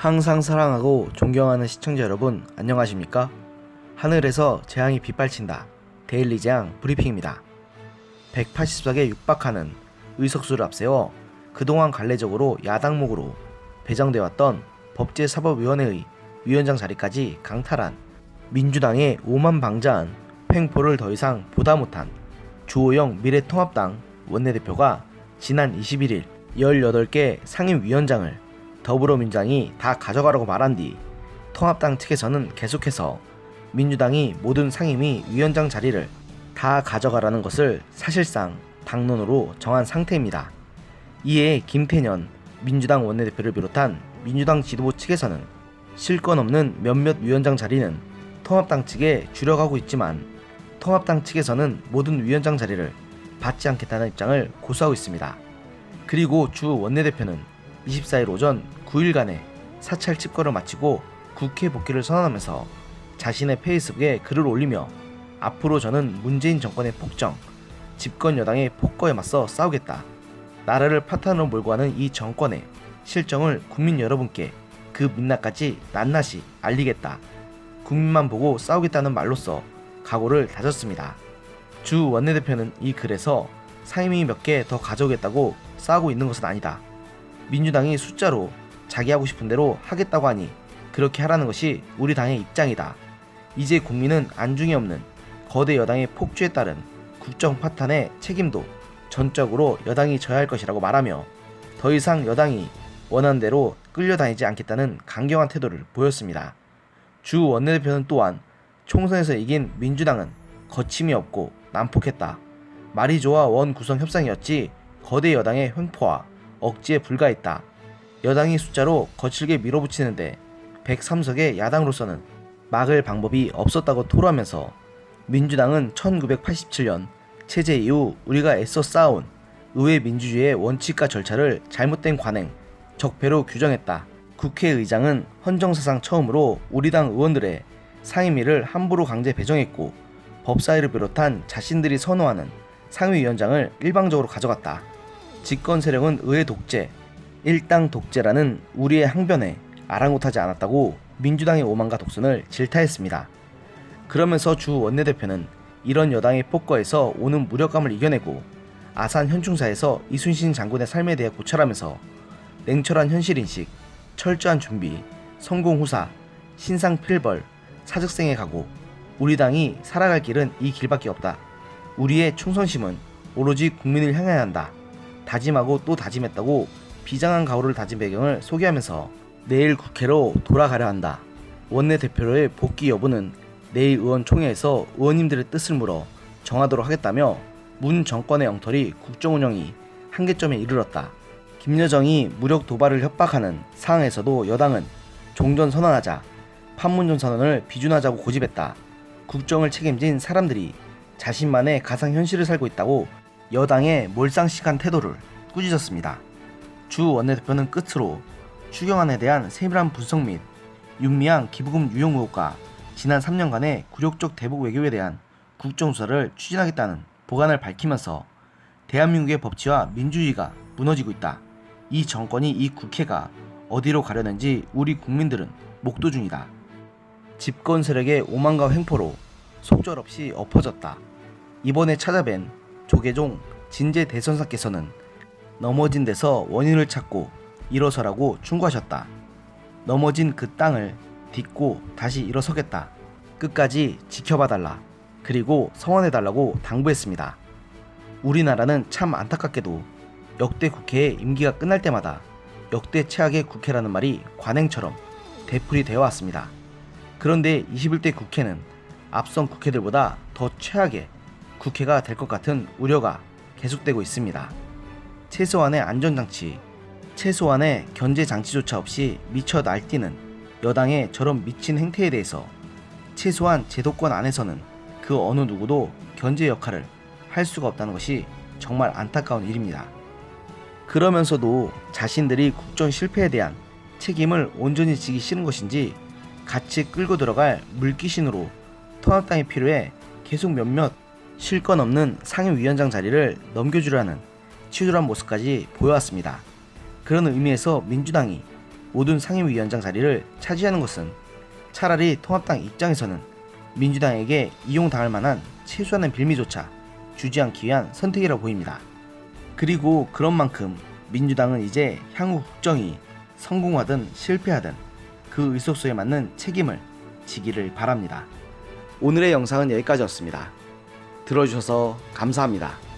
항상 사랑하고 존경하는 시청자 여러분 안녕하십니까? 하늘에서 재앙이 빗발친다. 데일리 재앙 브리핑입니다. 184개 육박하는 의석수를 앞세워 그동안 관례적으로 야당목으로 배정돼 왔던 법제사법위원회의 위원장 자리까지 강탈한 민주당의 오만방자한 횡포를 더 이상 보다 못한 주호영 미래통합당 원내대표가 지난 21일 18개 상임위원장을 더불어민주당이 다 가져가라고 말한 뒤 통합당 측에서는 계속해서 민주당이 모든 상임위 위원장 자리를 다 가져가라는 것을 사실상 당론으로 정한 상태입니다. 이에 김태년 민주당 원내대표를 비롯한 민주당 지도부 측에서는 실권 없는 몇몇 위원장 자리는 통합당 측에 주려가고 있지만 통합당 측에서는 모든 위원장 자리를 받지 않겠다는 입장을 고수하고 있습니다. 그리고 주 원내대표는 24일 오전 9일간의 사찰 집거를 마치고 국회 복귀를 선언하면서 자신의 페이스북에 글을 올리며 앞으로 저는 문재인 정권의 폭정, 집권 여당의 폭거에 맞서 싸우겠다. 나라를 파탄으로 몰고 가는 이 정권의 실정을 국민 여러분께 그 민낯까지 낱낱이 알리겠다. 국민만 보고 싸우겠다는 말로써 각오를 다졌습니다. 주 원내대표는 이 글에서 상임위 몇 개 더 가져오겠다고 싸우고 있는 것은 아니다. 민주당이 숫자로 자기 하고 싶은 대로 하겠다고 하니 그렇게 하라는 것이 우리 당의 입장이다. 이제 국민은 안중에 없는 거대 여당의 폭주에 따른 국정 파탄의 책임도 전적으로 여당이 져야 할 것이라고 말하며 더 이상 여당이 원하는 대로 끌려다니지 않겠다는 강경한 태도를 보였습니다. 주 원내대표는 또한 총선에서 이긴 민주당은 거침이 없고 난폭했다. 말이 좋아 원 구성 협상이었지 거대 여당의 횡포와 억지에 불과했다. 여당이 숫자로 거칠게 밀어붙이는데 103석의 야당으로서는 막을 방법이 없었다고 토로하면서 민주당은 1987년 체제 이후 우리가 애써 쌓아온 의회 민주주의의 원칙과 절차를 잘못된 관행, 적폐로 규정했다. 국회의장은 헌정사상 처음으로 우리 당 의원들의 상임위를 함부로 강제 배정했고 법사위를 비롯한 자신들이 선호하는 상임위원장을 일방적으로 가져갔다. 집권 세력은 의회 독재, 일당 독재라는 우리의 항변에 아랑곳하지 않았다고 민주당의 오만과 독선을 질타했습니다. 그러면서 주 원내대표는 이런 여당의 폭거에서 오는 무력감을 이겨내고 아산 현충사에서 이순신 장군의 삶에 대해 고찰하면서 냉철한 현실인식, 철저한 준비, 성공 후사, 신상 필벌, 사직생의 각오, 우리 당이 살아갈 길은 이 길밖에 없다. 우리의 충성심은 오로지 국민을 향해야 한다. 다짐하고 또 다짐했다고 비장한 각오를 다진 배경을 소개하면서 내일 국회로 돌아가려 한다. 원내대표로의 복귀 여부는 내일 의원총회에서 의원님들의 뜻을 물어 정하도록 하겠다며 문 정권의 엉터리 국정운영이 한계점에 이르렀다. 김여정이 무력 도발을 협박하는 상황에서도 여당은 종전선언하자, 판문점 선언을 비준하자고 고집했다. 국정을 책임진 사람들이 자신만의 가상현실을 살고 있다고 여당의 몰상식한 태도를 꾸짖었습니다. 주 원내대표는 끝으로 추경안에 대한 세밀한 분석 및 윤미향 기부금 유용 의혹과 지난 3년간의 굴욕적 대북 외교에 대한 국정조사를 추진하겠다는 보관을 밝히면서 대한민국의 법치와 민주주의가 무너지고 있다. 이 정권이 이 국회가 어디로 가려는지 우리 국민들은 목도 중이다. 집권 세력의 오만과 횡포로 속절없이 엎어졌다. 이번에 찾아뵌 조계종 진제 대선사께서는 넘어진 데서 원인을 찾고 일어서라고 충고하셨다. 넘어진 그 땅을 딛고 다시 일어서겠다. 끝까지 지켜봐달라. 그리고 성원해달라고 당부했습니다. 우리나라는 참 안타깝게도 역대 국회의 임기가 끝날 때마다 역대 최악의 국회라는 말이 관행처럼 되풀이 되어 왔습니다. 그런데 21대 국회는 앞선 국회들보다 더 최악의 국회가 될 것 같은 우려가 계속되고 있습니다. 최소한의 안전장치, 최소한의 견제장치조차 없이 미쳐 날뛰는 여당의 저런 미친 행태에 대해서 최소한 제도권 안에서는 그 어느 누구도 견제 역할을 할 수가 없다는 것이 정말 안타까운 일입니다. 그러면서도 자신들이 국정 실패에 대한 책임을 온전히 지기 싫은 것인지 같이 끌고 들어갈 물귀신으로 통합당이 필요해 계속 몇몇 실권 없는 상임위원장 자리를 넘겨주려는 치졸한 모습까지 보여왔습니다. 그런 의미에서 민주당이 모든 상임위원장 자리를 차지하는 것은 차라리 통합당 입장에서는 민주당에게 이용당할 만한 최소한의 빌미조차 주지 않기 위한 선택이라고 보입니다. 그리고 그런 만큼 민주당은 이제 향후 국정이 성공하든 실패하든 그 의석수에 맞는 책임을 지기를 바랍니다. 오늘의 영상은 여기까지였습니다. 들어주셔서 감사합니다.